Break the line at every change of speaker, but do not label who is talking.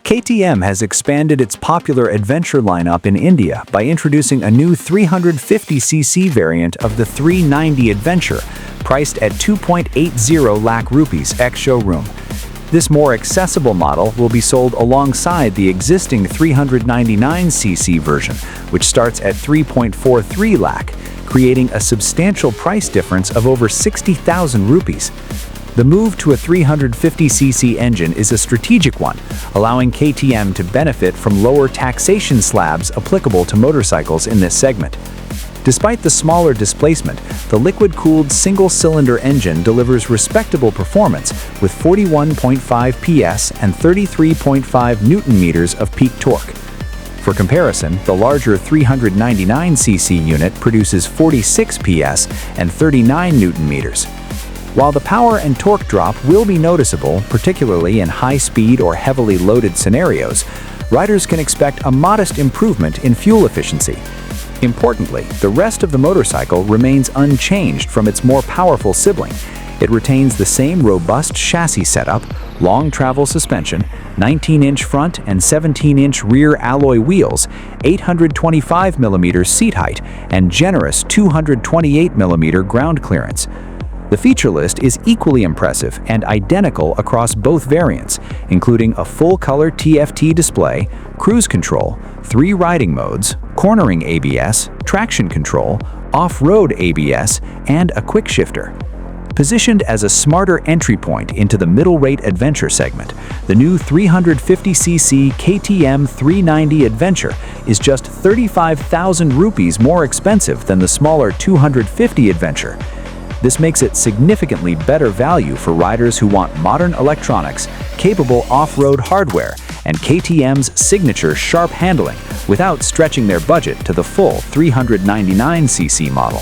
KTM has expanded its popular adventure lineup in India by introducing a new 350cc variant of the 390 Adventure, priced at 2.80 lakh rupees ex-showroom. This more accessible model will be sold alongside the existing 399cc version, which starts at 3.43 lakh, creating a substantial price difference of over 60,000 rupees. The move to a 350cc engine is a strategic one, allowing KTM to benefit from lower taxation slabs applicable to motorcycles in this segment. Despite the smaller displacement, the liquid-cooled single-cylinder engine delivers respectable performance with 41.5 PS and 33.5 Newton-meters of peak torque. For comparison, the larger 399cc unit produces 46 PS and 39 Newton-meters. While the power and torque drop will be noticeable, particularly in high-speed or heavily loaded scenarios, riders can expect a modest improvement in fuel efficiency. Importantly, the rest of the motorcycle remains unchanged from its more powerful sibling. It retains the same robust chassis setup, long travel suspension, 19-inch front and 17-inch rear alloy wheels, 825mm seat height, and generous 228mm ground clearance. The feature list is equally impressive and identical across both variants, including a full-color TFT display, cruise control, 3 riding modes, cornering ABS, traction control, off-road ABS, and a quick shifter. Positioned as a smarter entry point into the middle-rate adventure segment, the new 350cc KTM 390 Adventure is just 35,000 rupees more expensive than the smaller 250 Adventure. This makes it significantly better value for riders who want modern electronics, capable off-road hardware, and KTM's signature sharp handling without stretching their budget to the full 399cc model.